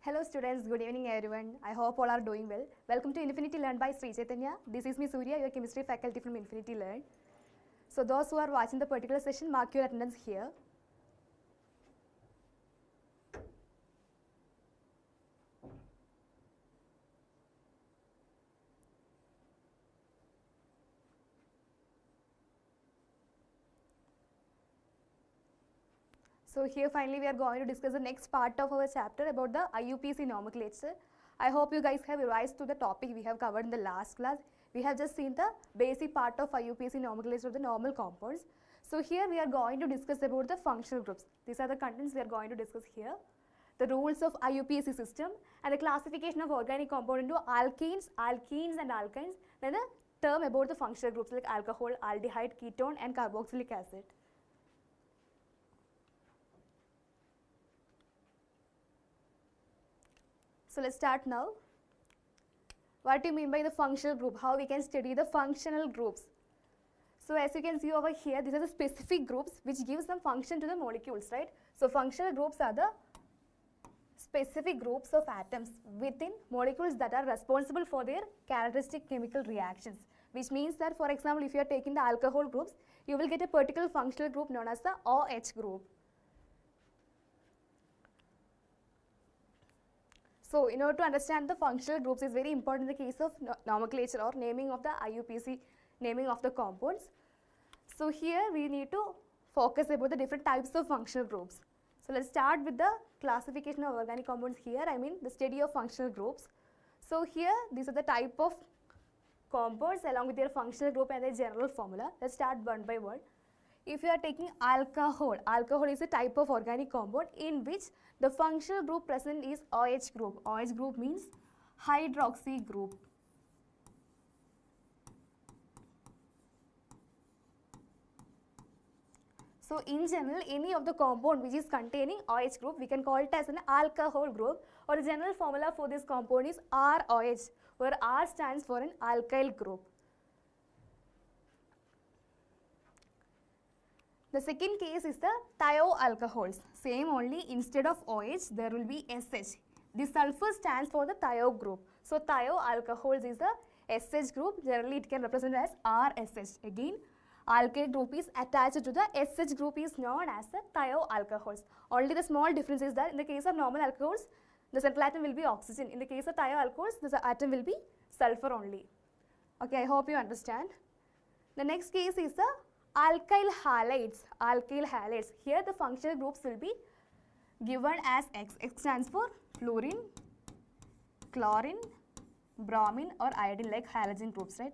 Hello students, good evening everyone. I hope all are doing well. Welcome to Infinity Learn by Sri Chaitanya. This is me Surya, your chemistry faculty from Infinity Learn. So those who are watching the particular session, mark your attendance here. So here finally we are going to discuss the next part of our chapter about the IUPAC nomenclature. I hope you guys have revised to the topic we have covered in the last class. We have just seen the basic part of IUPAC nomenclature of the normal compounds. So here we are going to discuss about the functional groups. These are the contents we are going to discuss here. The rules of IUPAC system and the classification of organic compound into alkenes, alkenes and alkynes. Then the term about the functional groups like alcohol, aldehyde, ketone and carboxylic acid. So let's start now. What do you mean by the functional group? How we can study the functional groups? So as you can see over here, these are the specific groups which give some function to the molecules, right? So functional groups are the specific groups of atoms within molecules that are responsible for their characteristic chemical reactions. Which means that, for example, if you are taking the alcohol groups, you will get a particular functional group known as the OH group. So in order to understand the functional groups is very important in the case of nomenclature or naming of the IUPAC, naming of the compounds. So here we need to focus about the different types of functional groups. So let's start with the classification of organic compounds here, I mean the study of functional groups. So here these are the type of compounds along with their functional group and their general formula. Let's start one by one. If you are taking alcohol, alcohol is a type of organic compound in which the functional group present is OH group. OH group means hydroxy group. So in general, any of the compound which is containing OH group, we can call it as an alcohol group, or the general formula for this compound is ROH, where R stands for an alkyl group. The second case is the thioalcohols. Same only, instead of OH, there will be SH. The sulfur stands for the thio group. So thioalcohols is the SH group. Generally, it can represent as RSH. Again, alkyl group is attached to the SH group is known as the thioalcohols. Only the small difference is that in the case of normal alcohols, the central atom will be oxygen. In the case of thioalcohols, the atom will be sulfur only. Okay, I hope you understand. The next case is the alkyl halides. Alkyl halides. Here the functional groups will be given as X. X stands for fluorine, chlorine, bromine or iodine, like halogen groups, right?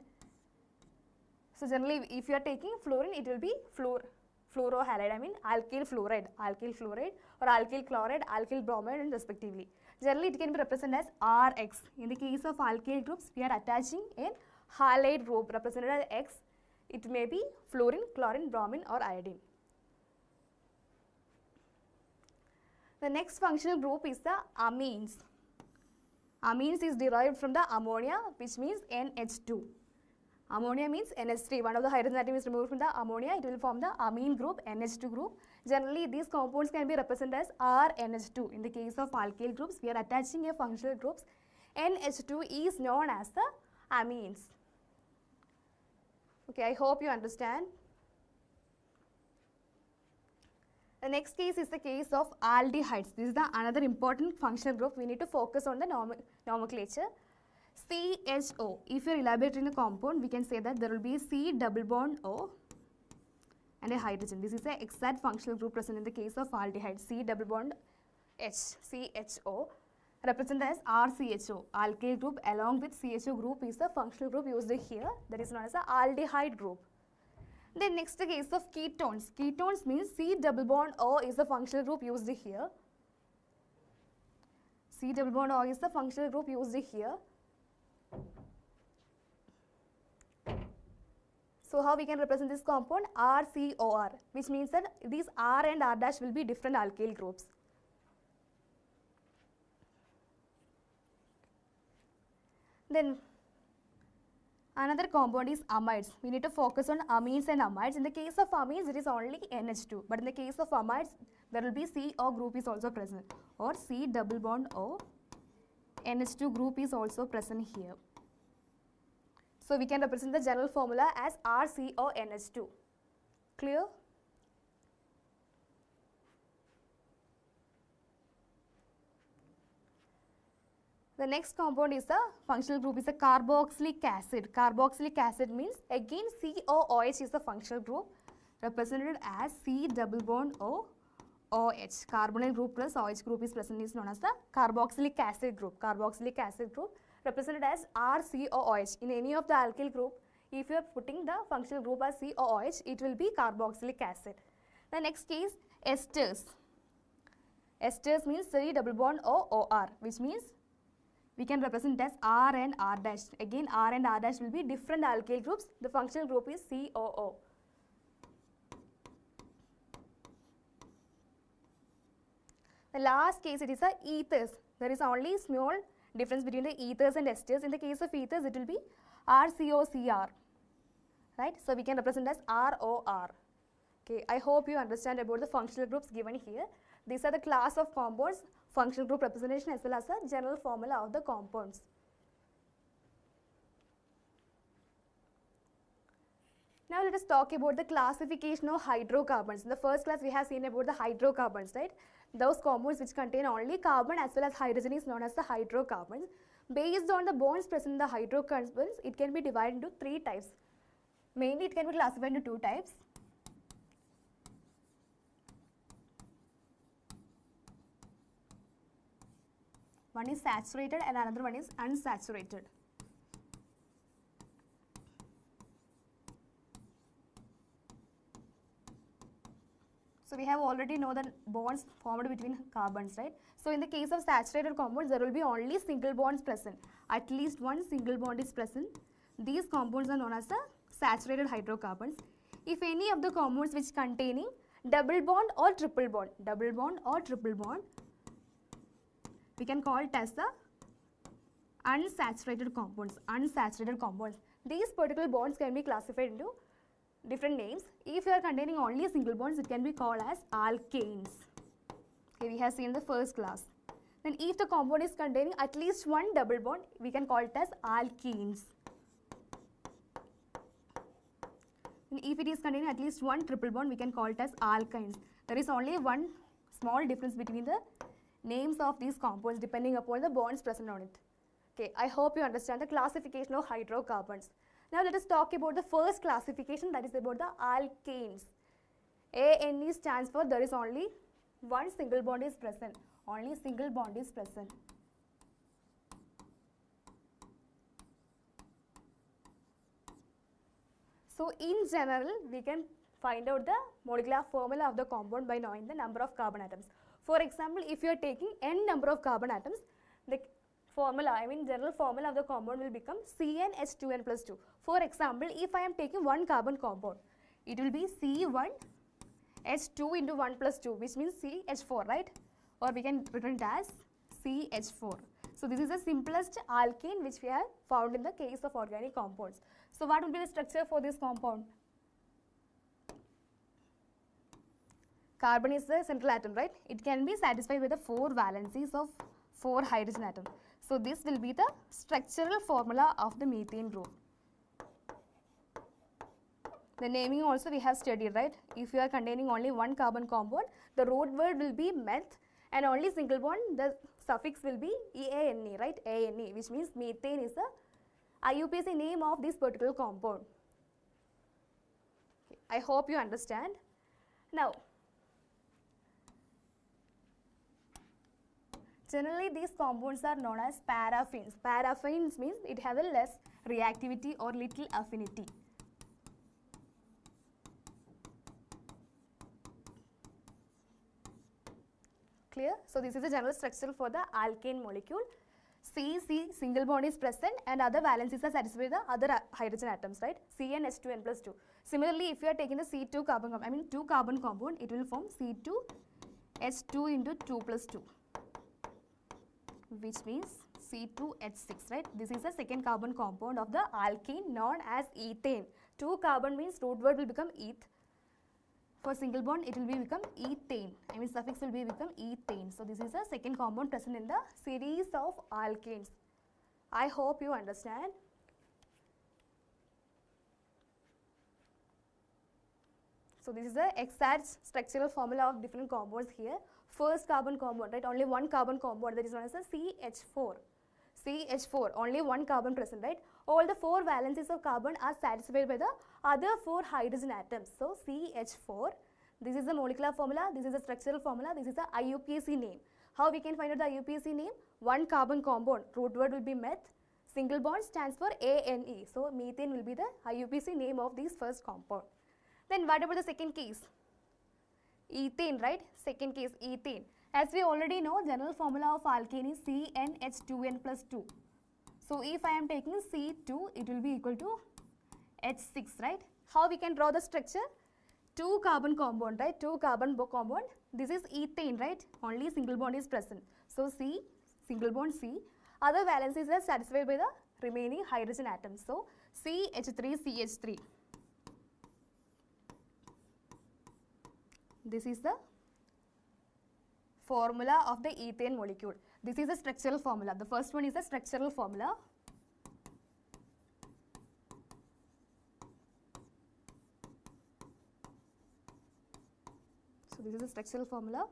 So generally if you are taking fluorine, it will be fluorohalide, I mean alkyl fluoride or alkyl chloride, alkyl bromide and respectively. Generally it can be represented as Rx. In the case of alkyl groups, we are attaching a halide group represented as X. It may be fluorine, chlorine, bromine or iodine. The next functional group is the amines. Amines is derived from the ammonia, which means NH2. Ammonia means NH3. One of the hydrogen atom is removed from the ammonia. It will form the amine group, NH2 group. Generally, these compounds can be represented as RNH2. In the case of alkyl groups, we are attaching a functional groups. NH2 is known as the amines. Okay, I hope you understand. The next case is the case of aldehydes. This is the another important functional group. We need to focus on the nomenclature. CHO. If you are elaborating a compound, we can say that there will be C double bond O and a hydrogen. This is the exact functional group present in the case of aldehyde. C double bond H, CHO, represented as RCHO. Alkyl group along with CHO group is the functional group used here. That is known as the aldehyde group. Then next the case of ketones. Ketones means C double bond O is the functional group used here. C double bond O is the functional group used here. So how we can represent this compound? RCOR, which means that these R and R dash will be different alkyl groups. Then another compound is amides. We need to focus on amines and amides. In the case of amines, it is only NH2. But in the case of amides, there will be CO group is also present, or C double bond O NH2 group is also present here. So we can represent the general formula as RCONH2. Clear? The next compound is the functional group is a carboxylic acid. Carboxylic acid means again COOH is the functional group represented as C double bond O OH. Carbonyl group plus OH group is present is known as the carboxylic acid group. Carboxylic acid group represented as RCOOH. In any of the alkyl group, if you are putting the functional group as COOH, it will be carboxylic acid. The next case esters. Esters means C double bond O OR, which means we can represent as R and R dash. Again, R and R dash will be different alkyl groups. The functional group is COO. The last case, it is the ethers. There is only small difference between the ethers and esters. In the case of ethers, it will be RCOCR. Right? So we can represent as ROR. Okay, I hope you understand about the functional groups given here. These are the class of compounds, functional group representation as well as the general formula of the compounds. Now let us talk about the classification of hydrocarbons. In the first class we have seen about the hydrocarbons, right? Those compounds which contain only carbon as well as hydrogen is known as the hydrocarbons. Based on the bonds present in the hydrocarbons, it can be divided into three types. Mainly it can be classified into two types. One is saturated and another one is unsaturated. So we have already know the bonds formed between carbons, right? So in the case of saturated compounds, there will be only single bonds present. At least one single bond is present. These compounds are known as the saturated hydrocarbons. If any of the compounds which containing double bond or triple bond, we can call it as the unsaturated compounds. These particular bonds can be classified into different names. If you are containing only single bonds, it can be called as alkanes. Okay, we have seen the first class. Then if the compound is containing at least one double bond, we can call it as alkenes. And if it is containing at least one triple bond, we can call it as alkynes. There is only one small difference between the names of these compounds depending upon the bonds present on it. Okay, I hope you understand the classification of hydrocarbons. Now let us talk about the first classification, that is about the alkanes. ANE stands for there is only one single bond is present. Only single bond is present. So in general, we can find out the molecular formula of the compound by knowing the number of carbon atoms. For example, if you are taking n number of carbon atoms, the general formula of the compound will become CnH2n plus 2. For example, if I am taking one carbon compound, it will be C1H2 into 1 plus 2, which means CH4, right? Or we can written it as CH4. So this is the simplest alkane which we have found in the case of organic compounds. So what will be the structure for this compound? Carbon is the central atom, right? It can be satisfied with the 4 valencies of 4 hydrogen atoms. So this will be the structural formula of the methane group. The naming also we have studied, right? If you are containing only one carbon compound, the root word will be meth, and only single bond, the suffix will be EANE, right? ANE, which means methane is the IUPAC name of this particular compound. Okay, I hope you understand. Now, generally these compounds are known as paraffins. Paraffins means it has a less reactivity or little affinity. Clear? So this is the general structure for the alkane molecule. C single bond is present and other valencies are satisfied with the other hydrogen atoms, right? CnH2n plus 2. Similarly, if you are taking the C2 carbon compound, 2 carbon compound, it will form C2H2 into 2 plus 2, which means C2H6, right? This is the second carbon compound of the alkane known as ethane. 2 carbon means root word will become eth. For single bond, it will be become ethane. I mean, suffix will be become ethane. So this is the second compound present in the series of alkanes. I hope you understand. So this is the exact structural formula of different compounds here. First carbon compound, right? Only one carbon compound, that is known as the CH4. CH4, only one carbon present, right? All the 4 valencies of carbon are satisfied by the other 4 hydrogen atoms. So CH4, this is the molecular formula, this is the structural formula, this is the IUPAC name. How we can find out the IUPAC name? One carbon compound, root word will be meth, single bond stands for ANE. So methane will be the IUPAC name of this first compound. Then what about the second case? Ethane, right? Second case, ethane. As we already know, general formula of alkane is CnH2n plus 2. So if I am taking C2, it will be equal to H6, right? How we can draw the structure? 2 carbon compound, right? 2 carbon compound. This is ethane, right? Only single bond is present. So C, single bond C. Other valencies are satisfied by the remaining hydrogen atoms. So CH3, CH3. This is the formula of the ethane molecule. This is the structural formula. The first one is the structural formula. So this is the structural formula.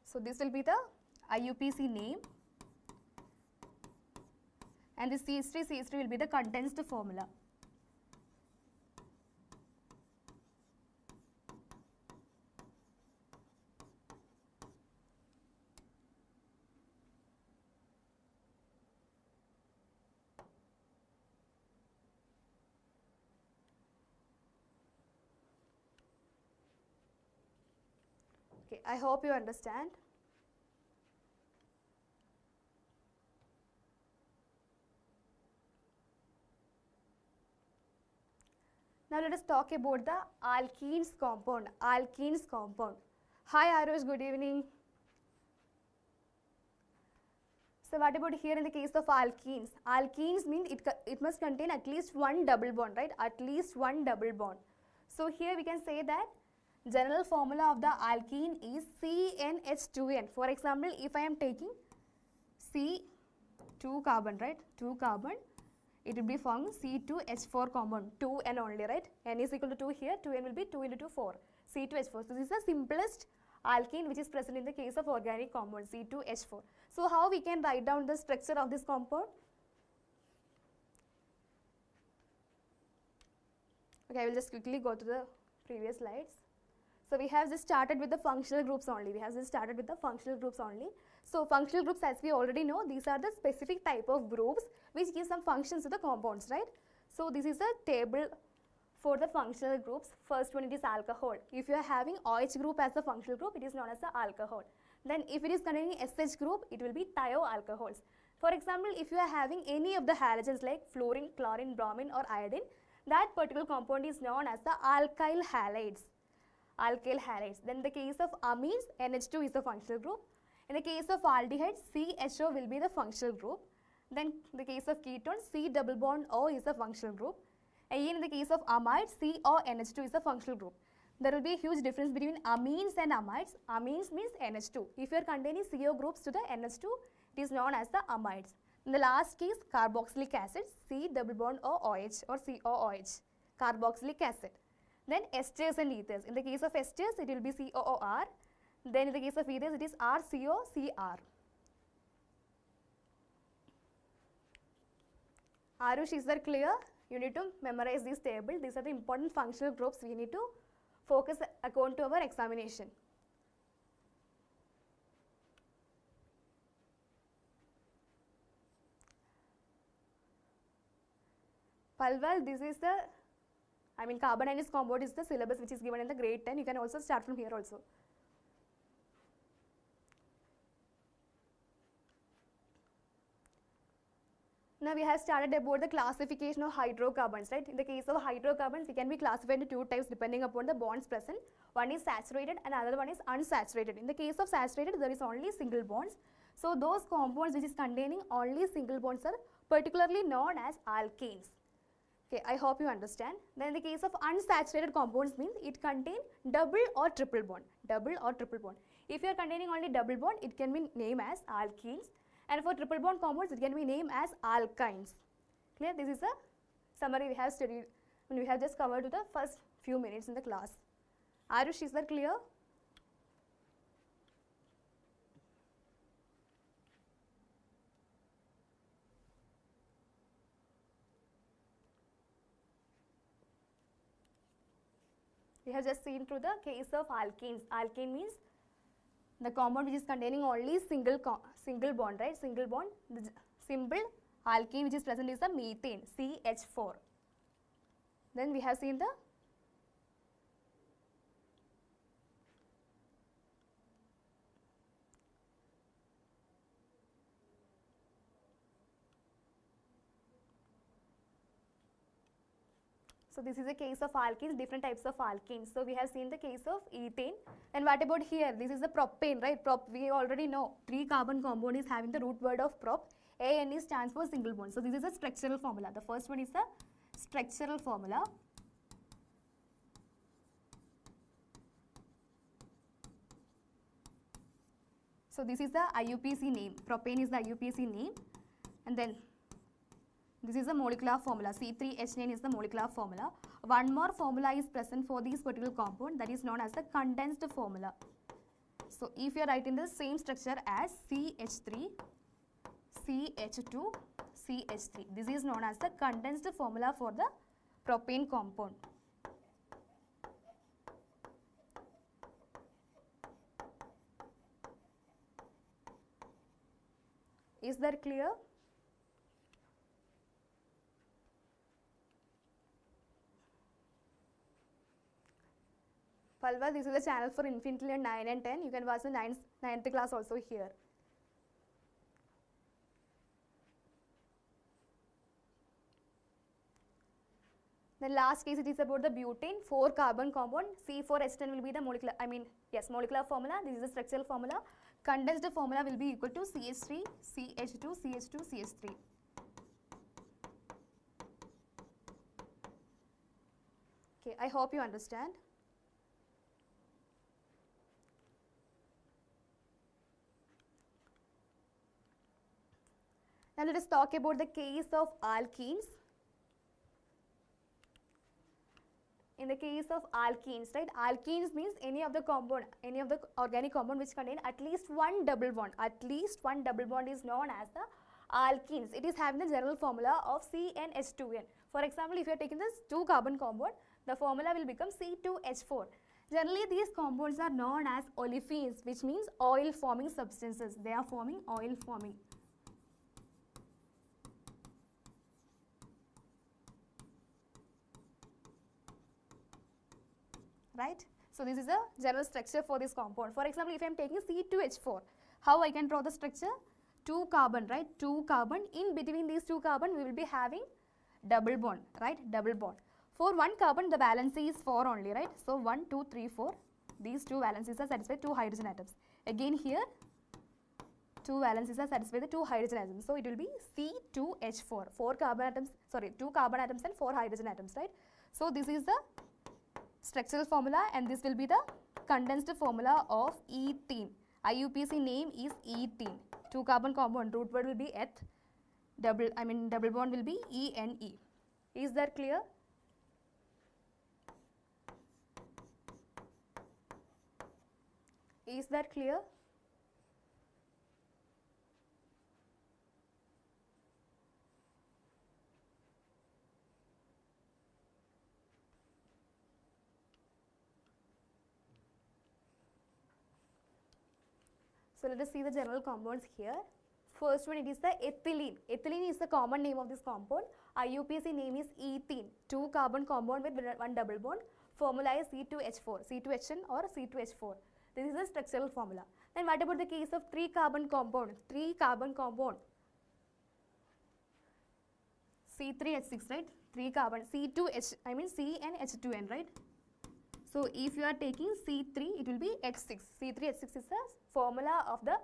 So this will be the IUPAC name. And this CH3 will be the condensed formula. Okay, I hope you understand. Now let us talk about the alkenes compound. Alkenes compound. Hi Arush, good evening. So what about here in the case of alkenes? Alkenes means it must contain at least one double bond, right? At least one double bond. So here we can say that general formula of the alkene is CnH2n. For example, if I am taking C2 carbon, right? 2 carbon, it will be formed C2H4 compound, 2n only, right? N is equal to 2 here, 2n will be 2 into 2, 4. C2H4. So this is the simplest alkene which is present in the case of organic compound, C2H4. So how we can write down the structure of this compound? Okay, I will just quickly go to the previous slides. So we have just started with the functional groups only. So functional groups, as we already know, these are the specific type of groups which give some functions to the compounds, right? So this is a table for the functional groups. First one, it is alcohol. If you are having OH group as a functional group, it is known as the alcohol. Then if it is containing SH group, it will be thioalcohols. For example, if you are having any of the halogens like fluorine, chlorine, bromine or iodine, that particular compound is known as the alkyl halides. Alkyl halides. Then in the case of amines, NH2 is the functional group. In the case of aldehydes, CHO will be the functional group. Then in the case of ketones, C double bond O is the functional group. Again in the case of amides, CONH2 is the functional group. There will be a huge difference between amines and amides. Amines means NH2. If you are containing CO groups to the NH2, it is known as the amides. In the last case, carboxylic acid, C double bond OOH or COOH, carboxylic acid. Then esters and ethers. In the case of esters, it will be COOR. Then in the case of ethers, it is RCOCR. Arush, is that clear? You need to memorize this table. These are the important functional groups we need to focus according to our examination. Palwal, this is the, carbon anions compound is the syllabus which is given in the grade 10. You can also start from here also. Now we have started about the classification of hydrocarbons, right? In the case of hydrocarbons, they can be classified into two types depending upon the bonds present. One is saturated and another one is unsaturated. In the case of saturated, there is only single bonds. So those compounds which is containing only single bonds are particularly known as alkanes. Okay, I hope you understand. Then in the case of unsaturated compounds means it contain double or triple bond. Double or triple bond. If you are containing only double bond, it can be named as alkenes. And for triple bond compounds, it can be named as alkynes. Clear? This is a summary we have studied, and we have just covered to the first few minutes in the class. Arush, is that clear? We have just seen through the case of alkenes. Alkene means the compound which is containing only single bond, right? Single bond. The symbol alkene which is present is the methane, CH4. Then we have seen the So this is a case of alkenes, different types of alkenes. So we have seen the case of ethane. And what about here? This is the propane, right? We already know 3 carbon compound is having the root word of prop. ANE stands for single bond. So this is a structural formula. The first one is the structural formula. So this is the IUPAC name. Propane is the IUPAC name. And then this is the molecular formula. C3H9 is the molecular formula. One more formula is present for this particular compound, that is known as the condensed formula. So if you are writing the same structure as CH3, CH2, CH3, this is known as the condensed formula for the propane compound. Is that clear? Palva, this is the channel for Infinitely Learn 9 and 10. You can watch the 9th class also here. The last case, it is about the butane, 4 carbon compound. C4H10 will be the molecular formula. This is the structural formula. Condensed formula will be equal to CH3, CH2, CH2, CH3. Okay, I hope you understand. Now let us talk about the case of alkenes. In the case of alkenes, right? Alkenes means any of the organic compound which contain at least one double bond. At least one double bond is known as the alkenes. It is having the general formula of CnH2n. For example, if you are taking this 2 carbon compound, the formula will become C2H4. Generally, these compounds are known as olefins, which means oil forming substances. They are forming oil forming. Right? So this is a general structure for this compound. For example, if I am taking C2H4, how I can draw the structure? 2 carbon, right? 2 carbon. In between these 2 carbon, we will be having double bond, right? Double bond. For 1 carbon, the valency is 4 only, right? So 1, 2, 3, 4. These 2 valencies are satisfied 2 hydrogen atoms. Again here, 2 valencies are satisfied the 2 hydrogen atoms. So it will be C2H4. 2 carbon atoms and 4 hydrogen atoms, right? So this is the structural formula, and this will be the condensed formula of ethene. IUPAC name is ethene. 2 carbon compound, root word will be eth. Double bond will be ENE. Is that clear? Is that clear? So let us see the general compounds here. First one, it is the ethylene. Ethylene is the common name of this compound. IUPAC name is ethene. 2 carbon compound with 1 double bond. Formula is C2H4, C2H10 or C2H4. This is the structural formula. Then what about the case of 3 carbon compound? 3 carbon compound. C3H6, right? 3 carbon. CnH2n, right? So if you are taking C3, it will be H6. C3H6 is the formula of the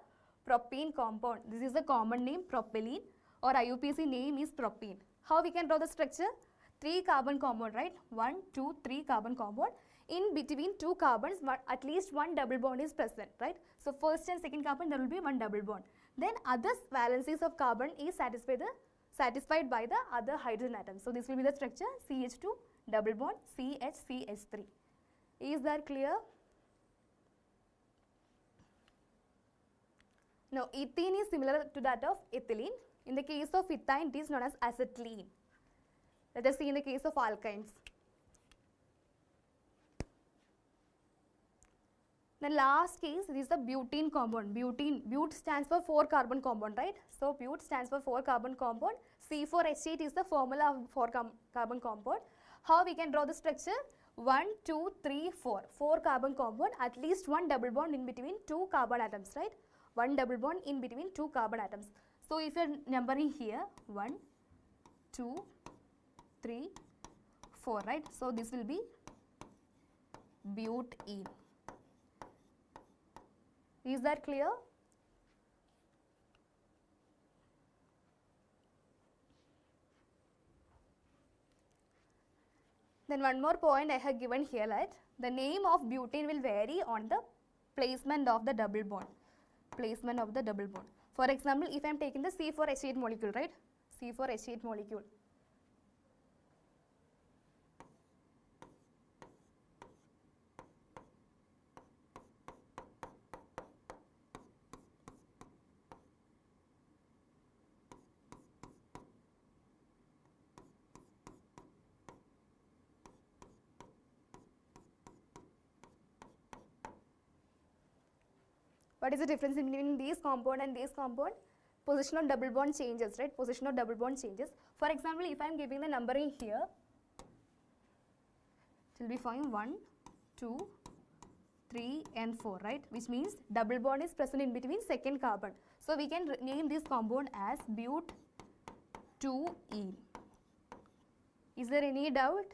propane compound. This is the common name propylene, or IUPAC name is propene. How we can draw the structure? 3 carbon compound, right? 1, 2, 3 carbon compound. In between 2 carbons, at least one double bond is present, right? So first and second carbon, there will be one double bond. Then other valencies of carbon is satisfied by the other hydrogen atoms. So this will be the structure CH2 double bond CH3. Is that clear? Now ethene is similar to that of ethylene. In the case of ethine, it is known as acetylene. Let us see in the case of alkynes. The last case is the butene compound. But stands for 4 carbon compound, right? So but stands for 4 carbon compound. C4H8 is the formula of 4 carbon compound. How we can draw the structure? 1, 2, 3, 4. 4 carbon compound, at least one double bond in between 2 carbon atoms, right? One double bond in between 2 carbon atoms. So if you are numbering here 1, 2, 3, 4, right? So this will be butene. Is that clear? Then one more point I have given here, that the name of butane will vary on the placement of the double bond. Placement of the double bond. For example, if I am taking the C4H8 molecule, right? C4H8 molecule. What is the difference between these compound and these compound? Position of double bond changes, right? Position of double bond changes. For example, if I am giving the numbering here, it will be fine 1, 2, 3 and 4, right? Which means double bond is present in between second carbon. So we can name this compound as but2ene. Is there any doubt?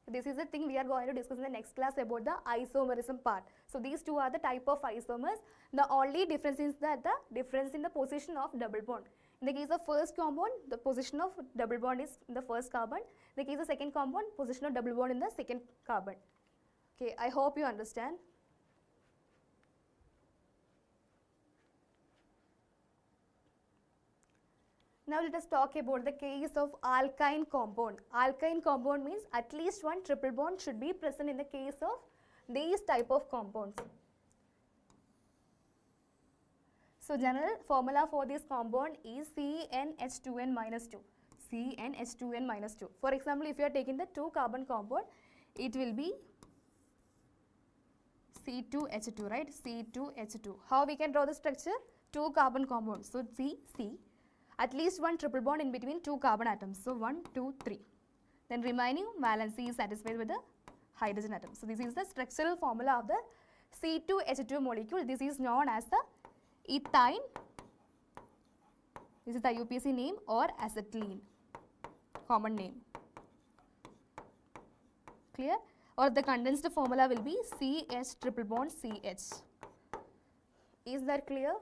This is the thing we are going to discuss in the next class about the isomerism part. So these two are the type of isomers. The only difference is that the difference in the position of double bond. In the case of first compound, the position of double bond is in the first carbon. In the case of second compound, position of double bond in the second carbon. Okay, I hope you understand. Now let us talk about the case of alkyne compound. Alkyne compound means at least one triple bond should be present in the case of these type of compounds. So general formula for this compound is CnH2n minus 2. CnH2n minus 2. For example, if you are taking the 2 carbon compound, it will be C2H2, right? C2H2. How we can draw the structure? 2 carbon compounds. So C. At least one triple bond in between 2 carbon atoms. So 1, 2, 3. Then remaining valency is satisfied with the hydrogen atom. So this is the structural formula of the C2H2 molecule. This is known as the ethine. This is the IUPAC name, or acetylene. Common name. Clear? Or the condensed formula will be CH triple bond CH. Is that clear?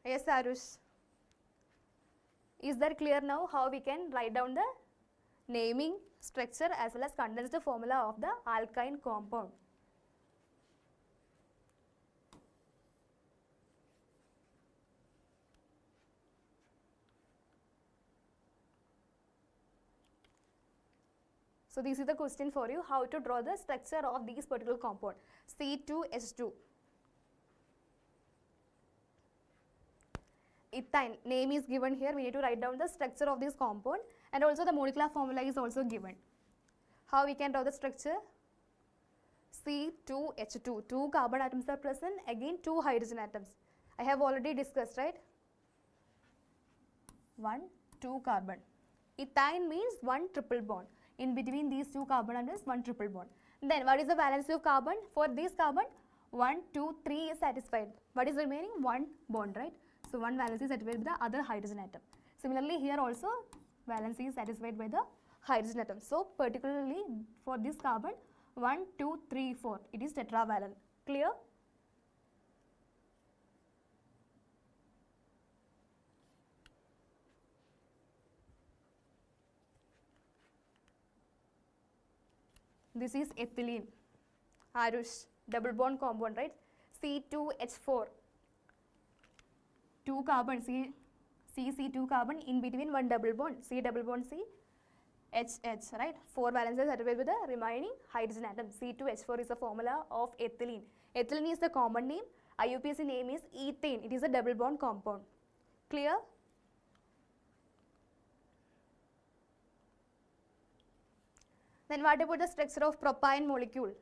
Yes, Arush. Is that clear now how we can write down the naming structure as well as condensed formula of the alkyne compound? So this is the question for you, how to draw the structure of these particular compound. C2H2. Ethine, name is given here. We need to write down the structure of this compound, and also the molecular formula is also given. How we can draw the structure? C2H2, 2 carbon atoms are present, again 2 hydrogen atoms. I have already discussed, right? 1, 2 carbon. Ethine means 1 triple bond. In between these 2 carbon atoms, 1 triple bond. Then what is the valency of carbon? For this carbon, 1, 2, 3 is satisfied. What is remaining? 1 bond, right? So one valence is satisfied with the other hydrogen atom. Similarly, here also Valence is satisfied by the hydrogen atom. So particularly for this carbon 1, 2, 3, 4, it is tetravalent. Clear? This is ethylene. Arush, double bond compound, right? C2H4. 2 carbon, C2 carbon, in between one double bond, C double bond C, HH, right? 4 valences satisfied with the remaining hydrogen atom. C2H4 is the formula of ethylene. Ethylene is the common name. IUPAC name is ethane. It is a double bond compound. Clear? Then what about the structure of propane molecule?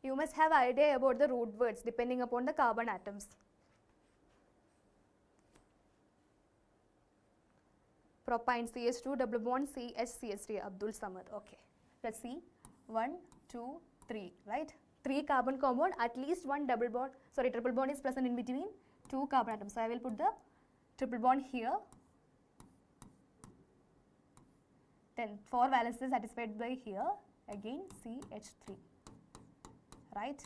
You must have idea about the root words depending upon the carbon atoms. Propane CH2 double bond CH3 Abdul Samad. Okay. Let's see. 1, 2, 3, right? 3 carbon compound, at least one double bond, sorry, triple bond is present in between 2 carbon atoms. So I will put the triple bond here. Then 4 valences satisfied by here, again CH3. Right?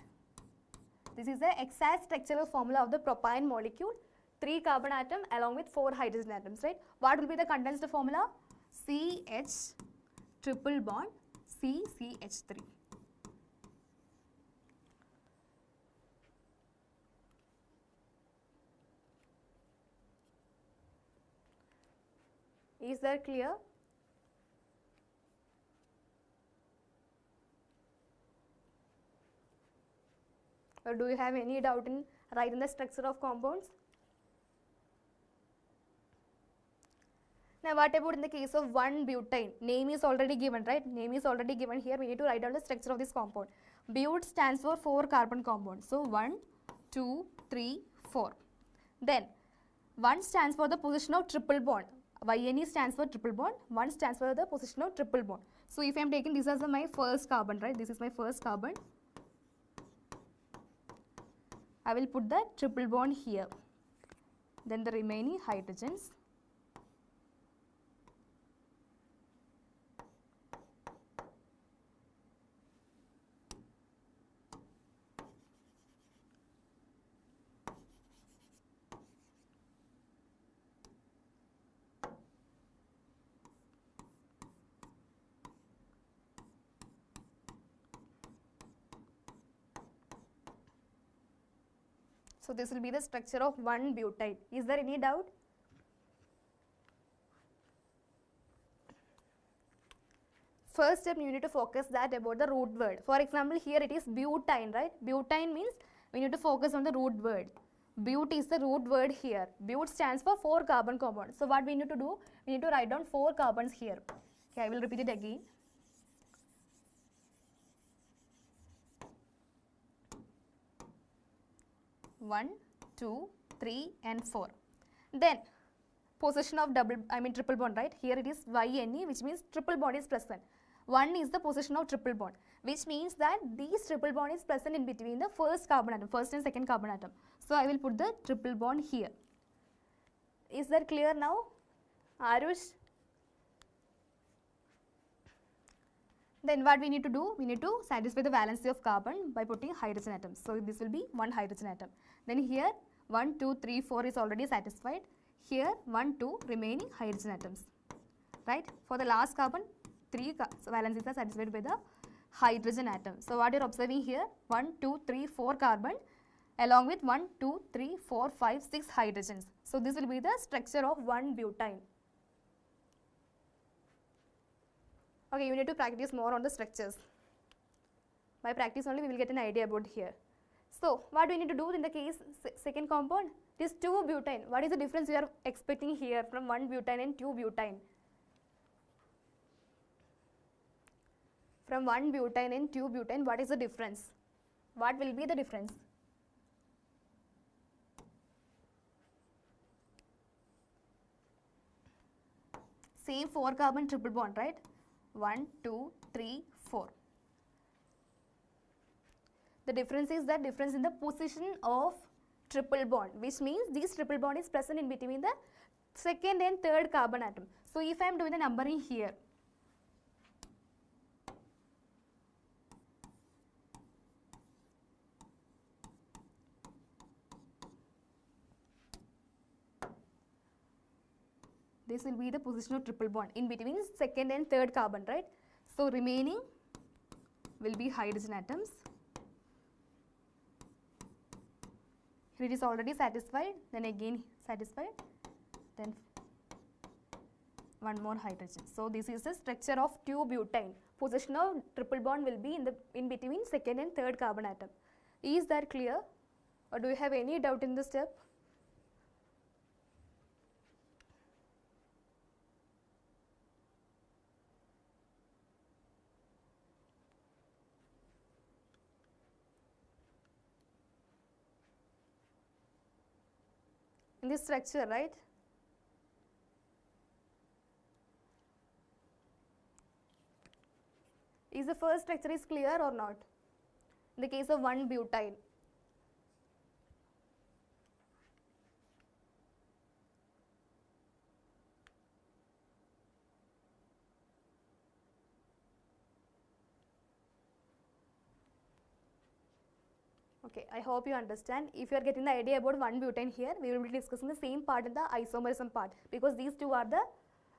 This is the exact structural formula of the propane molecule. 3 carbon atom along with 4 hydrogen atoms, right? What will be the condensed formula? CH triple bond CCH3. Is that clear? Or do you have any doubt in writing the structure of compounds? Now what about in the case of 1-butane? Name is already given, right? Name is already given here. We need to write down the structure of this compound. But stands for 4 carbon compounds. So 1, 2, 3, 4. Then 1 stands for the position of triple bond. YNE stands for triple bond. 1 stands for the position of triple bond. So if I am taking this as my first carbon, right? This is my first carbon. I will put the triple bond here. Then the remaining hydrogens. So this will be the structure of 1-butane. Is there any doubt? First step, you need to focus that about the root word. For example, here it is butane, right? Butane means we need to focus on the root word. But is the root word here. But stands for 4 carbon compounds. So what we need to do? We need to write down 4 carbons here. Okay, I will repeat it again. One, 2, 3 and 4. Then position of triple bond, right? Here it is YNE, which means triple bond is present. 1 is the position of triple bond, which means that these triple bond is present in between the first carbon atom, first and second carbon atom. So I will put the triple bond here. Is that clear now? Arush? Then what we need to do? We need to satisfy the valency of carbon by putting hydrogen atoms. So this will be 1 hydrogen atom. Then here 1, 2, 3, 4 is already satisfied. Here 1, 2 remaining hydrogen atoms. Right? For the last carbon, 3 valencies are satisfied by the hydrogen atom. So what you are observing here? 1, 2, 3, 4 carbon along with 1, 2, 3, 4, 5, 6 hydrogens. So this will be the structure of 1-butane. Okay, you need to practice more on the structures. By practice only we will get an idea about here. So what do we need to do in the case second compound? It is 2-butane. What is the difference we are expecting here from 1-butane and 2-butane? From 1-butane and 2-butane, what is the difference? What will be the difference? Same 4 carbon triple bond, right? 1, 2, 3, 4. The difference is the difference in the position of triple bond, which means this triple bond is present in between the second and third carbon atom. So if I am doing the numbering here, this will be the position of triple bond in between second and third carbon, right? So remaining will be hydrogen atoms. Here it is already satisfied, then again satisfied, then one more hydrogen. So this is the structure of 2-butane. Position of triple bond will be in between second and third carbon atom. Is that clear, or do you have any doubt in this step? In this structure, right? Is the first structure is clear or not? In the case of 1-butane. Okay, I hope you understand. If you are getting the idea about 1-butane here, we will be discussing the same part in the isomerism part, because these two are the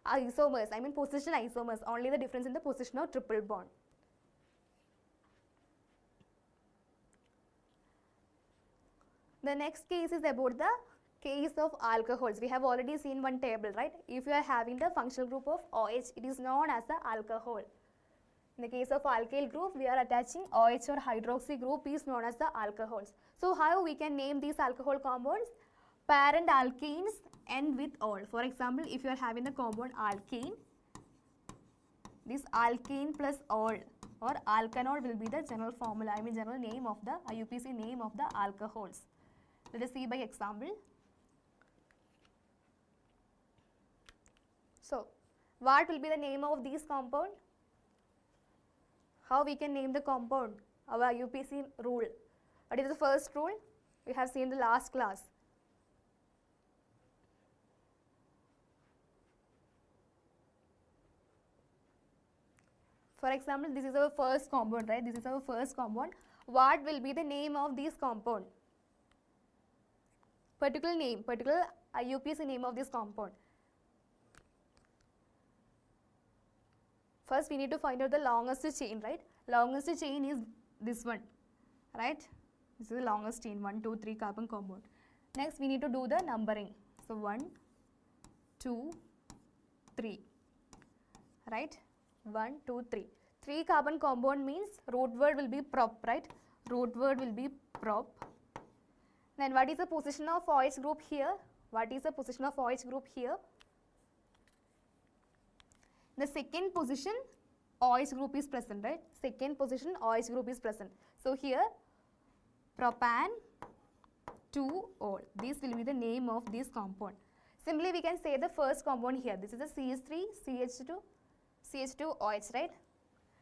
isomers, I mean position isomers, only the difference in the position of triple bond. The next case is about the case of alcohols. We have already seen one table, right? If you are having the functional group of OH, it is known as the alcohol. In the case of alkyl group, we are attaching OH or hydroxy group is known as the alcohols. So how we can name these alcohol compounds? Parent alkenes end with ol. For example, if you are having the compound alkene, this alkene plus ol or alkanol will be the general formula, I mean general name of the IUPAC name of the alcohols. Let us see by example. So, what will be the name of these compound? How we can name the compound? Our IUPAC rule. What is the first rule? We have seen the last class. For example, this is our first compound, right? This is our first compound. What will be the name of this compound? Particular name, particular IUPAC name of this compound. First, we need to find out the longest chain, right? Longest chain is this one, right? This is the longest chain, 1, 2, 3 carbon compound. Next, we need to do the numbering. So, 1, 2, 3, right? 1, 2, 3. 3 carbon compound means root word will be prop, right? Root word will be prop. Then what is the position of OH group here? What is the position of OH group here? The second position OH group is present, right? Second position OH group is present. So here propan 2-ol. This will be the name of this compound. Simply we can say the first compound here. This is a CH3, CH2OH, right?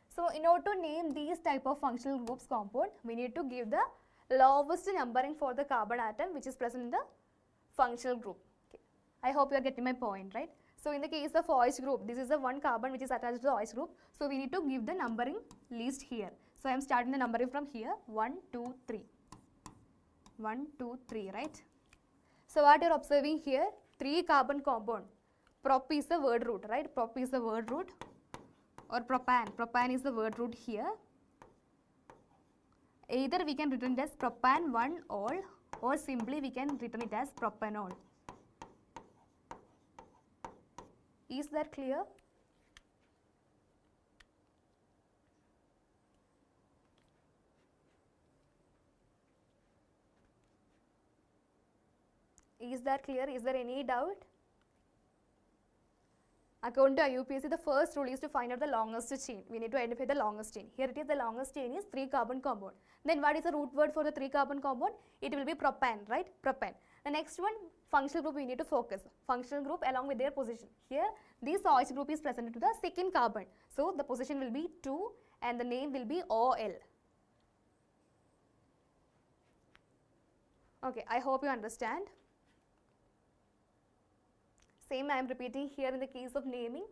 So in order to name these type of functional groups compound, we need to give the lowest numbering for the carbon atom which is present in the functional group. Okay. I hope you are getting my point, right? So in the case of OH group, this is the one carbon which is attached to the OH group. So we need to give the numbering list here. So I am starting the numbering from here, 1, 2, 3. 1, 2, 3, right? So what you are observing here, 3 carbon compound. Prop is the word root, right? Prop is the word root, or propan. Propan is the word root here. Either we can written it as propan 1-ol or simply we can written it as propanol. Is that clear? Is that clear? Is there any doubt? According to IUPAC, the first rule is to find out the longest chain. We need to identify the longest chain. Here it is, the longest chain is 3 carbon compound. Then what is the root word for the 3 carbon compound? It will be propan, right? Propan. The next one, functional group we need to focus. Functional group along with their position. Here, this OH group is presented to the second carbon. So, the position will be 2 and the name will be OL. Okay, I hope you understand. Same I am repeating here in the case of naming.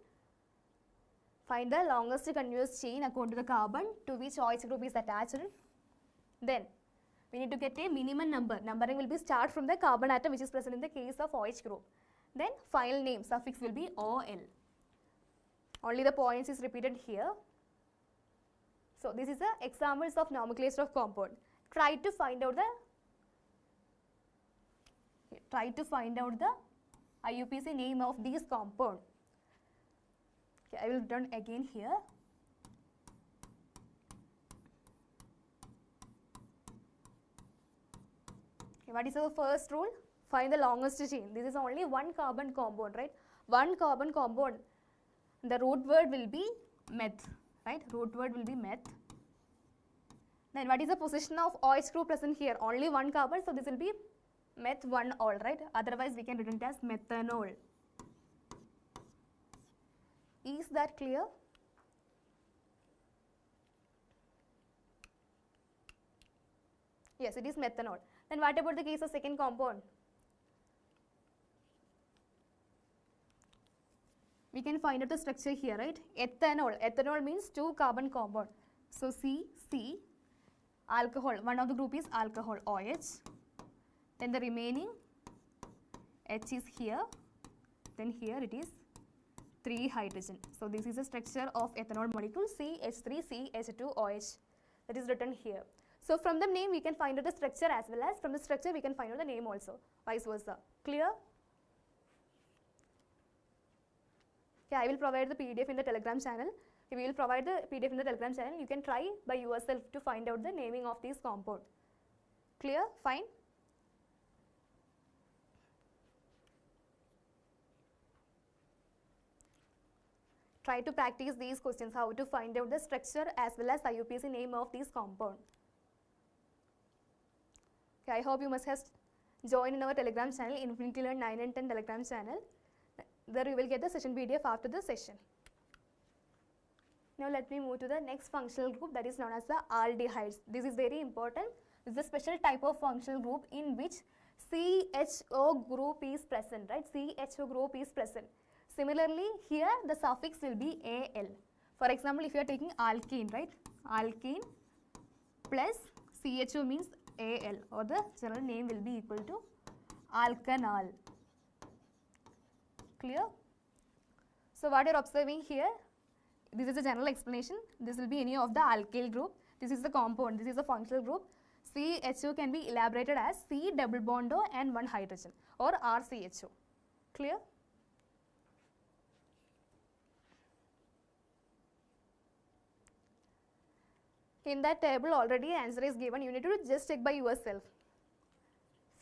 Find the longest continuous chain according to the carbon to which OH group is attached. Then we need to get a minimum number. Numbering will be start from the carbon atom which is present in the case of OH group. Then final name suffix will be OL. Only the points is repeated here. So this is the examples of nomenclature of compound. Try to find out the IUPAC name of these compound. Okay, I will return again here. Okay, what is the first rule? Find the longest chain. This is only one carbon compound, right? One carbon compound. The root word will be meth, right? Root word will be meth. Then what is the position of OH group present here? Only one carbon, so this will be meth 1-ol, right? Otherwise we can write it as methanol. Is that clear? Yes, it is methanol. Then what about the case of second compound? We can find out the structure here, right? Ethanol. Ethanol means two carbon compound. So C, alcohol. One of the group is alcohol, OH. Then the remaining H is here. Then here it is 3 hydrogen. So this is the structure of ethanol molecule CH3CH2OH. That is written here. So from the name we can find out the structure as well as from the structure we can find out the name also. Vice versa. Clear? Okay, I will provide the PDF in the Telegram channel. We will provide the PDF in the Telegram channel. You can try by yourself to find out the naming of these compound. Clear? Fine? Try to practice these questions, how to find out the structure as well as IUPAC name of these compound. Okay, I hope you must have joined in our Telegram channel, Infinity Learn 9 and 10 Telegram channel. There you will get the session PDF after the session. Now let me move to the next functional group, that is known as the aldehydes. This is very important. This is a special type of functional group in which CHO group is present, right? CHO group is present. Similarly, here the suffix will be AL. For example, if you are taking alkene, right? Alkene plus CHO means AL, or the general name will be equal to alkanal. Clear? So what you are observing here, this is a general explanation. This will be any of the alkyl group. This is the compound. This is the functional group. CHO can be elaborated as C double bond O and 1 hydrogen, or RCHO. Clear? In that table already answer is given. You need to just check by yourself.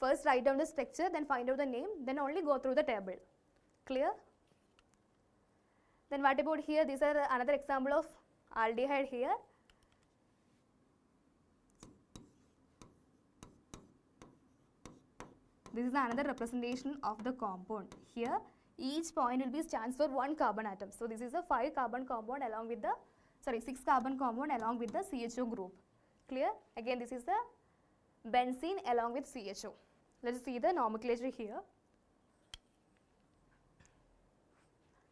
First write down the structure, then find out the name, then only go through the table. Clear? Then what about here? These are another example of aldehyde here. This is another representation of the compound. Here each point will be stands for one carbon atom. So this is a 5 carbon compound along with the 6 carbon compound along with the CHO group. Clear? Again this is the benzene along with CHO. Let us see the nomenclature here.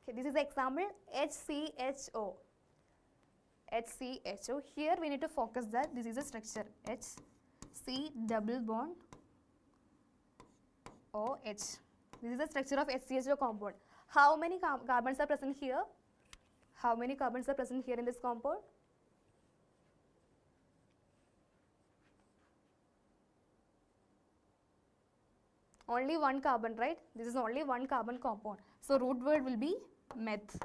Okay, this is the example HCHO. HCHO. Here we need to focus that this is a structure HC double bond OH. This is the structure of HCHO compound. How many carbons are present here? How many carbons are present here in this compound? Only one carbon, right? This is only one carbon compound. So root word will be meth.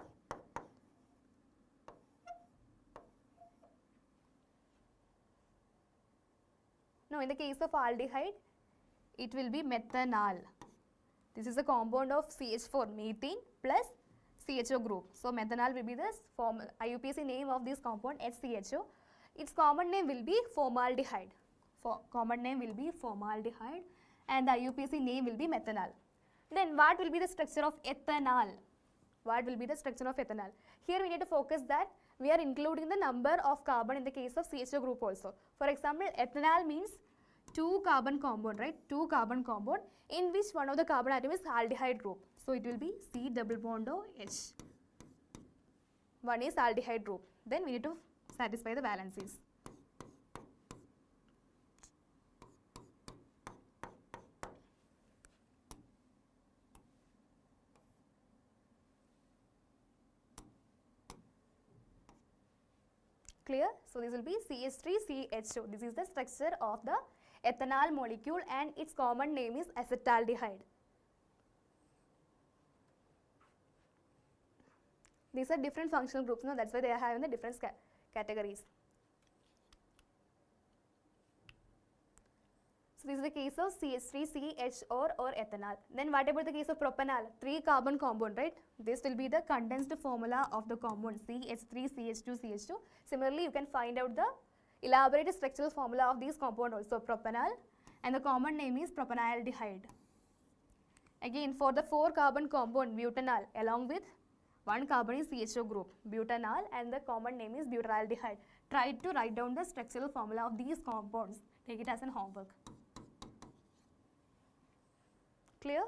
Now in the case of aldehyde, it will be methanol. This is a compound of CH4, methane plus CHO group. So methanol will be the IUPAC name of this compound HCHO. Its common name will be formaldehyde. Common name will be formaldehyde and the IUPAC name will be methanol. Then what will be the structure of ethanol? What will be the structure of ethanol? Here we need to focus that we are including the number of carbon in the case of CHO group also. For example, ethanol means two carbon compound, right? Two carbon compound in which one of the carbon atom is aldehyde group. So it will be C double bond O H. One is aldehyde group. Then we need to satisfy the valencies. Clear? So this will be CH3CHO. This is the structure of the ethanol molecule and its common name is acetaldehyde. These are different functional groups, no? That's why they are having the different categories. So this is the case of CH3CH or ethanol. Then what about the case of propanol? 3 carbon compound, right? This will be the condensed formula of the compound CH3CH2CH2. Similarly, you can find out the elaborate structural formula of these compound also, propanol, and the common name is propanaldehyde. Again, for the 4 carbon compound butanol, along with 1 carbon is CHO group, butanol, and the common name is butyraldehyde. Try to write down the structural formula of these compounds. Take it as an homework. Clear?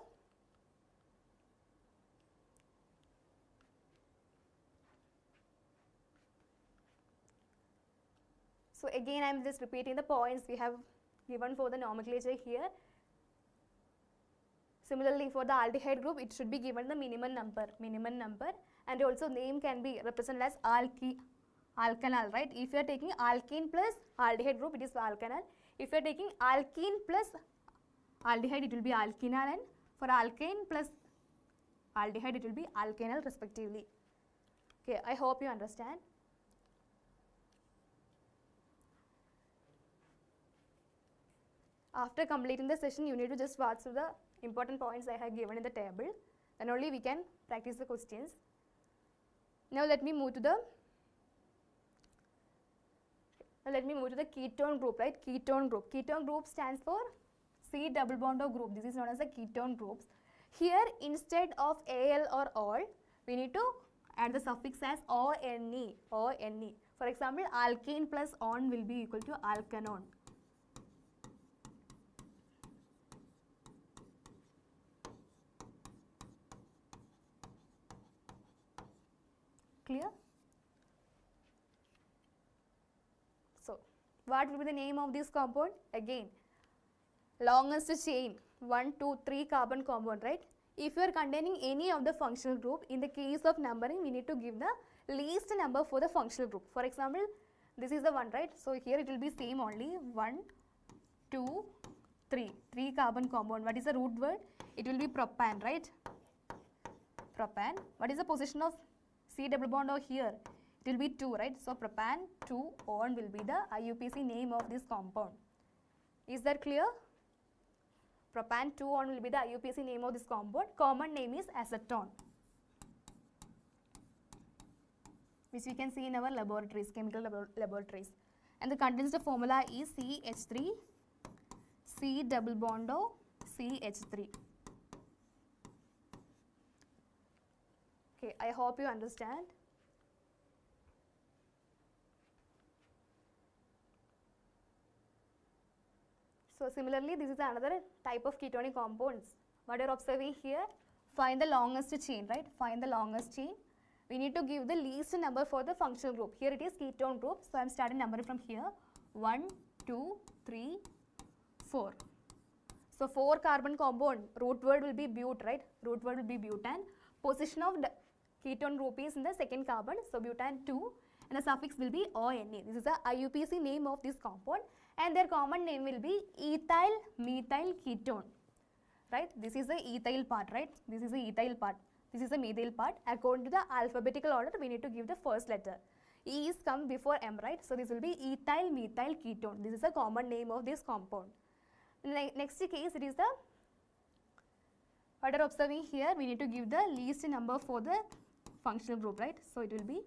So again, I am just repeating the points we have given for the nomenclature here. Similarly, for the aldehyde group, it should be given the minimum number, and also name can be represented as alkanal, right? If you are taking alkene plus aldehyde group, it is alkanal. If you are taking alkene plus aldehyde, it will be alkenal, and for alkane plus aldehyde, it will be alkanal respectively. Okay, I hope you understand. After completing the session, you need to just watch through the important points I have given in the table. Then only we can practice the questions. Now let me move to the ketone group, right? Ketone group. Ketone group stands for C double bond O group. This is known as the ketone groups. Here, instead of Al or ol, we need to add the suffix as ONE. ONE. For example, alkane plus on will be equal to alkanon. Clear? So, what will be the name of this compound? Again, longest chain, 1, 2, 3 carbon compound, right? If you are containing any of the functional group, in the case of numbering, we need to give the least number for the functional group. For example, this is the one, right? So, here it will be same only, 1, 2, 3. 3 carbon compound. What is the root word? It will be propan, right? Propan. What is the position of C double bond O here? It will be 2, right? So, propan 2 on will be the IUPAC name of this compound. Is that clear? Propan 2 on will be the IUPAC name of this compound. Common name is acetone, which we can see in our laboratories, chemical laboratories. And the condensed formula is CH3, C double bond O, CH3. Okay, I hope you understand. So similarly, this is another type of ketonic compounds. What you are observing here? Find the longest chain, right? Find the longest chain. We need to give the least number for the functional group. Here it is ketone group. So I am starting numbering from here. 1, 2, 3, 4. So 4 carbon compound. Root word will be but, right? Root word will be butane. Position of the ketone group is in the second carbon. So butane 2. And the suffix will be ONE. This is the IUPAC name of this compound. And their common name will be ethyl methyl ketone, right? This is the ethyl part, right? This is the ethyl part. This is the methyl part. According to the alphabetical order, we need to give the first letter. E is come before M, right? So this will be ethyl methyl ketone. This is the common name of this compound. Next case, it is the, what are observing here? We need to give the least number for the functional group, right? So it will be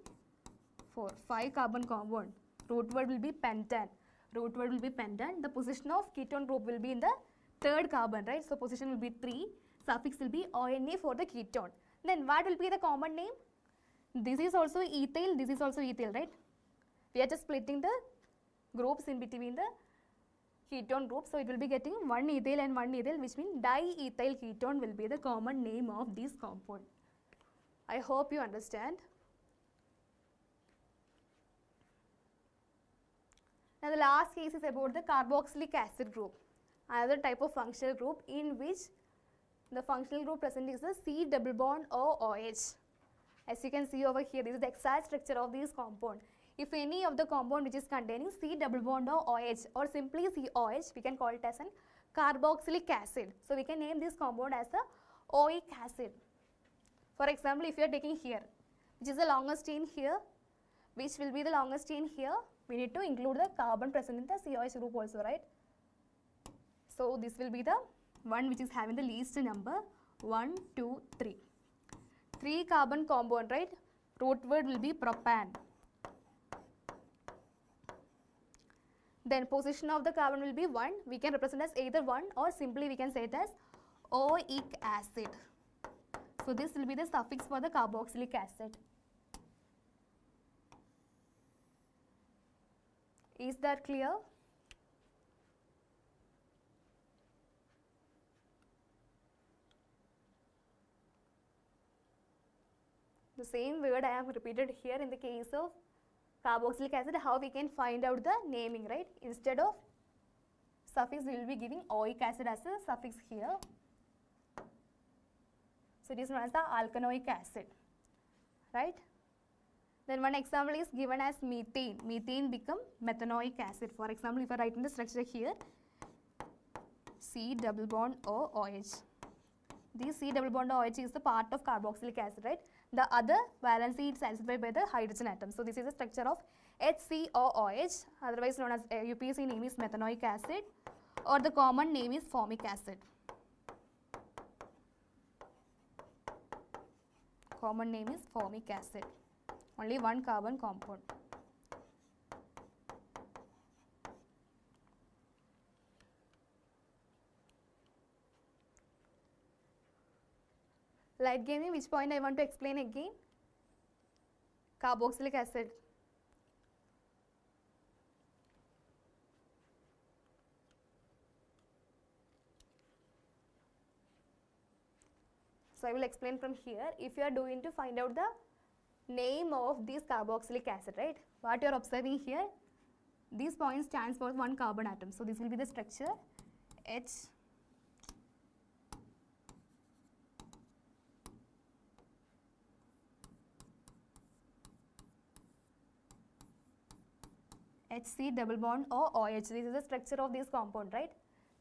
4. 5 carbon compound. Root word will be pentane. Root word will be pentane. The position of ketone group will be in the third carbon, right? So position will be 3. Suffix will be ONA for the ketone. Then what will be the common name? This is also ethyl. This is also ethyl, right? We are just splitting the groups in between the ketone group. So it will be getting one ethyl and one ethyl, which means diethyl ketone will be the common name of this compound. I hope you understand. Now the last case is about the carboxylic acid group, another type of functional group in which the functional group present is the C double bond OH. As you can see over here, this is the exact structure of this compound. If any of the compound which is containing C double bond OH or simply COH, we can call it as an carboxylic acid. So we can name this compound as a oic acid. For example, if you are taking here, which is the longest chain here, which will be the longest chain here, we need to include the carbon present in the COH group also, right? So this will be the one which is having the least number, 1, 2, 3. 3 carbon compound, right? Root word will be propan. Then position of the carbon will be 1. We can represent as either 1 or simply we can say it as oic acid. So this will be the suffix for the carboxylic acid. Is that clear? The same word I have repeated here in the case of carboxylic acid, how we can find out the naming, right? Instead of suffix, we will be giving oic acid as a suffix here. So it is known as the alkanoic acid, right? Then one example is given as methane. Methane become methanoic acid. For example, if I write in the structure here, C double bond OH. This C double bond OH is the part of carboxylic acid, right? The other valency is satisfied by the hydrogen atom. So this is the structure of HCOOH, otherwise known as UPAC name is methanoic acid, or the common name is formic acid. Common name is formic acid. Only one carbon compound. Light gave me which point I want to explain again? Carboxylic acid. So I will explain from here. If you are doing to find out the name of this carboxylic acid, right? What you are observing here, this point stands for one carbon atom. So this will be the structure H. HC double bond or OH. This is the structure of this compound, right?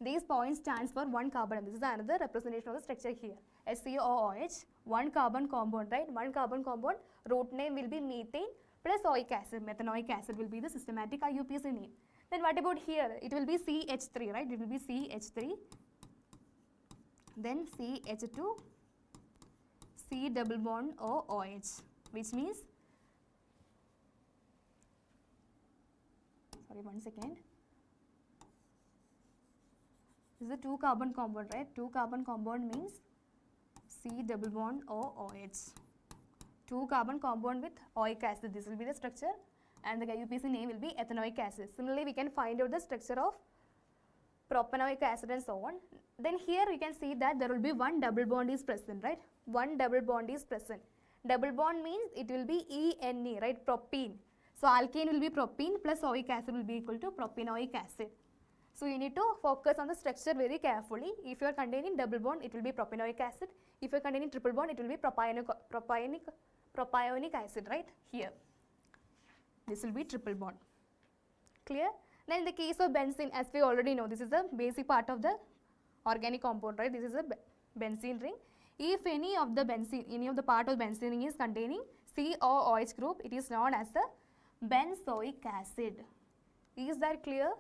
These points stands for one carbon. This is another representation of the structure here. HCOOH, one carbon compound, right? One carbon compound. Root name will be methane plus oic acid. Methanoic acid will be the systematic IUPAC name. Then what about here? It will be CH3, right? It will be CH3. Then CH2, C double bond or OH, which means, sorry, 1 second. This is a 2 carbon compound, right? 2 carbon compound means C double bond or OH. 2 carbon compound with oic acid. This will be the structure, and the IUPAC name will be ethanoic acid. Similarly, we can find out the structure of propanoic acid and so on. Then here we can see that there will be one double bond is present, right? One double bond is present. Double bond means it will be ENE, right? Propene. So alkane will be propene plus oic acid will be equal to propanoic acid. So you need to focus on the structure very carefully. If you are containing double bond, it will be propanoic acid. If you are containing triple bond, it will be propionic acid, right? Here. This will be triple bond. Clear? Then in the case of benzene, as we already know, this is the basic part of the organic compound, right? This is a benzene ring. If any of the benzene, any of the part of benzene ring is containing COOH group, it is known as the benzoic acid. Is that clear?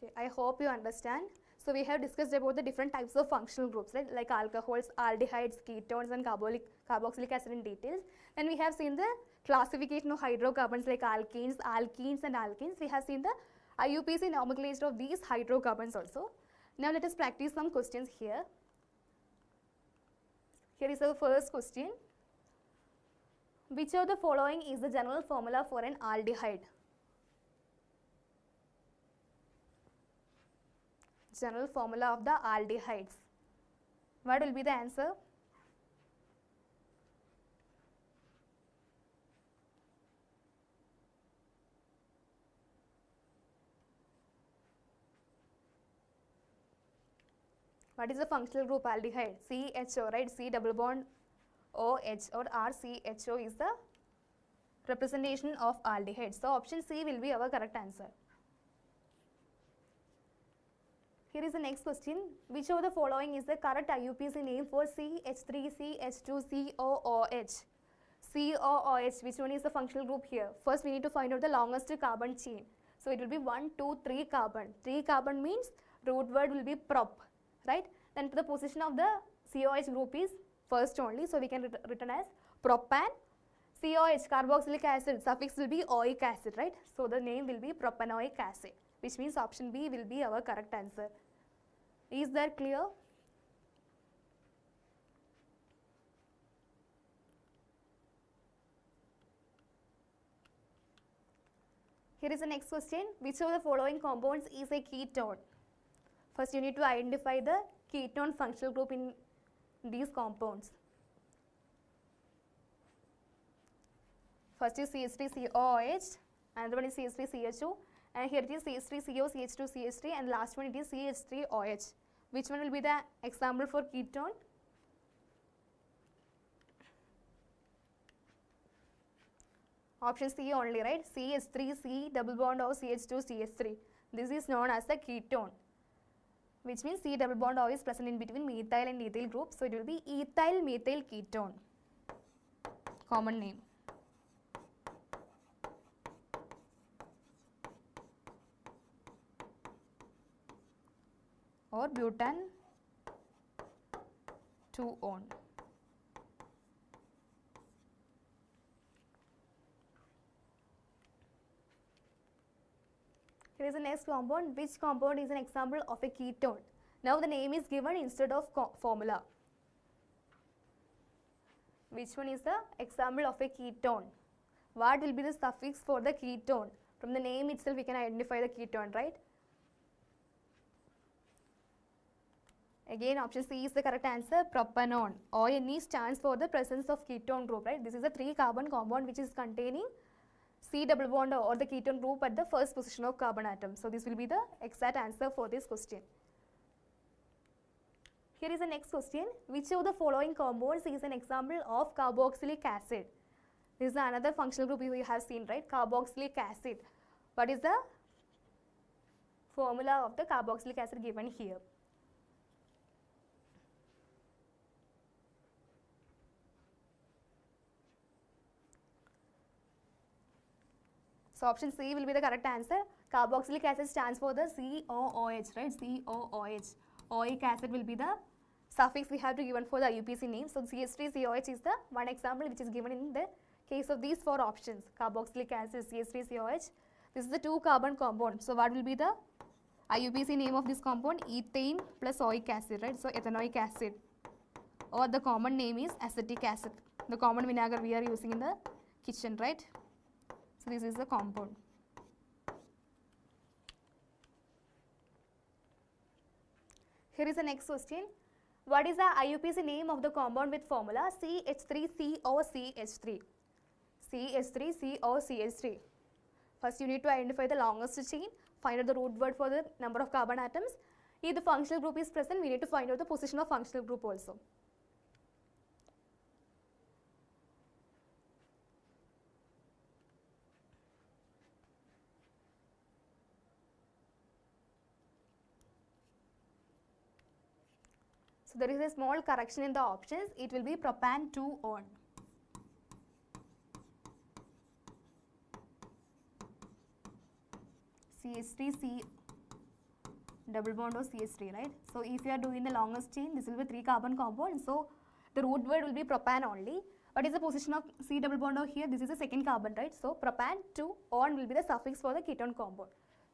Okay, I hope you understand. So we have discussed about the different types of functional groups, right? Like alcohols, aldehydes, ketones, and carboxylic acid in details. Then we have seen the classification of hydrocarbons like alkanes, alkenes, and alkynes. We have seen the IUPAC nomenclature of these hydrocarbons also. Now let us practice some questions here. Here is our first question. Which of the following is the general formula for an aldehyde? General formula of the aldehydes. What will be the answer? What is the functional group aldehyde? CHO, right? C double bond OH or RCHO is the representation of aldehyde. So option C will be our correct answer. Here is the next question. Which of the following is the correct IUPAC name for CH3CH2COOH? COOH, which one is the functional group here? First we need to find out the longest carbon chain. So it will be 1, 2, 3 carbon. 3 carbon means root word will be prop, right? Then the position of the COH group is first only, so we can written as propan. COH, carboxylic acid, suffix will be oic acid, right? So the name will be propanoic acid, which means option B will be our correct answer. Is that clear? Here is the next question. Which of the following compounds is a ketone? First you need to identify the ketone functional group in these compounds. First is CH3COOH, another one is CH3CH2, and here it is CH3CO, CH2CH3, and last one it is CH3OH. Which one will be the example for ketone? Option C only, right? CH3C double bond O CH2CH3. This is known as the ketone, which means C double bond O is present in between methyl and ethyl group. So it will be ethyl methyl ketone. Common name. Or butane 2-on. Here is the next compound. Which compound is an example of a ketone? Now the name is given instead of formula. Which one is the example of a ketone? What will be the suffix for the ketone? From the name itself we can identify the ketone, right? Again option C is the correct answer, propanone. ONE stands for the presence of ketone group, right? This is a 3 carbon compound which is containing C double bond or the ketone group at the first position of carbon atom. So this will be the exact answer for this question. Here is the next question. Which of the following compounds is an example of carboxylic acid? This is another functional group we have seen, right? Carboxylic acid. What is the formula of the carboxylic acid given here? So option C will be the correct answer. Carboxylic acid stands for the COOH, right? COOH. Oic acid will be the suffix we have to given for the IUPAC name. So CH3COH is the one example which is given in the case of these 4 options. Carboxylic acid, CH3COH. This is the 2 carbon compound. So what will be the IUPAC name of this compound? Ethane plus oic acid, right? So ethanoic acid. Or the common name is acetic acid. The common vinegar we are using in the kitchen, right? So this is the compound. Here is the next question. What is the IUPAC name of the compound with formula CH3COCH3? CH3COCH3. First you need to identify the longest chain, find out the root word for the number of carbon atoms. If the functional group is present, we need to find out the position of functional group also. So there is a small correction in the options. It will be propan 2-on. CH3C double bond or CH3, right? So if you are doing the longest chain, this will be 3 carbon compound. So the root word will be propan only. What is the position of C double bond over here? This is the second carbon, right? So propan 2-on will be the suffix for the ketone compound.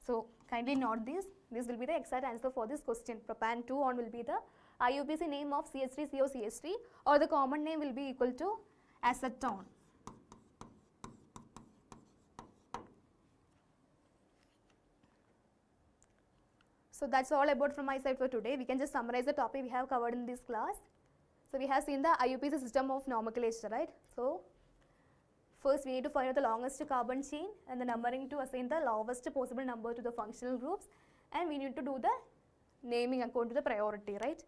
So kindly note this. This will be the exact answer for this question. Propan 2 on will be the IUPAC name of CH3COCH3, or the common name will be equal to acetone. So that's all about from my side for today. We can just summarize the topic we have covered in this class. So we have seen the IUPAC system of nomenclature, right? So first we need to find out the longest carbon chain and the numbering to assign the lowest possible number to the functional groups, and we need to do the naming according to the priority, right?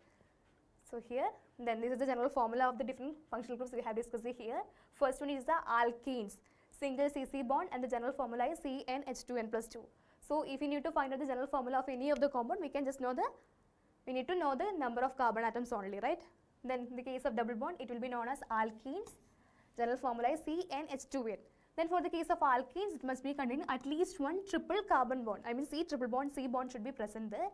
So here, then this is the general formula of the different functional groups we have discussed here. First one is the alkenes, single CC bond, and the general formula is CnH2n plus 2. So if you need to find out the general formula of any of the compound, we can just know we need to know the number of carbon atoms only, right? Then in the case of double bond, it will be known as alkenes. General formula is CnH2n. Then for the case of alkenes, it must be containing at least one triple carbon bond. I mean C triple bond, C bond should be present there.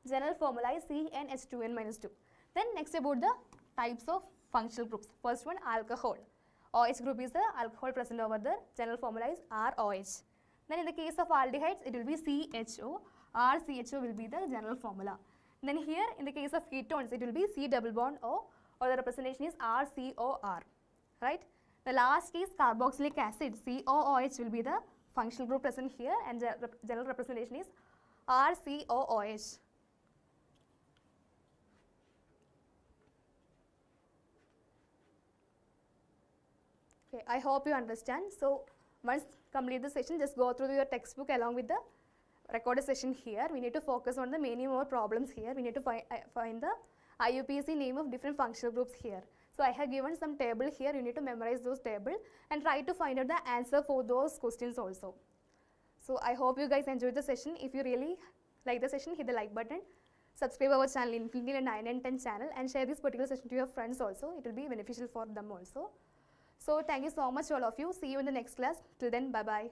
General formula is CnH2n minus 2. Then next about the types of functional groups. First one, alcohol. OH group is the alcohol present over there. General formula is ROH. Then in the case of aldehydes, it will be CHO. RCHO will be the general formula. Then here in the case of ketones, it will be C double bond O, or the representation is RCOR, right? The last is carboxylic acid, COOH will be the functional group present here, and the general representation is RCOOH. Okay, I hope you understand. So once complete the session, just go through your textbook along with the recorded session here. We need to focus on the many more problems here. We need to find the IUPAC name of different functional groups here. So I have given some table here. You need to memorize those tables and try to find out the answer for those questions also. So I hope you guys enjoyed the session. If you really like the session, hit the like button. Subscribe our channel, Infinity 9 and 10 channel, and share this particular session to your friends also. It will be beneficial for them also. So thank you so much all of you. See you in the next class. Till then, bye-bye.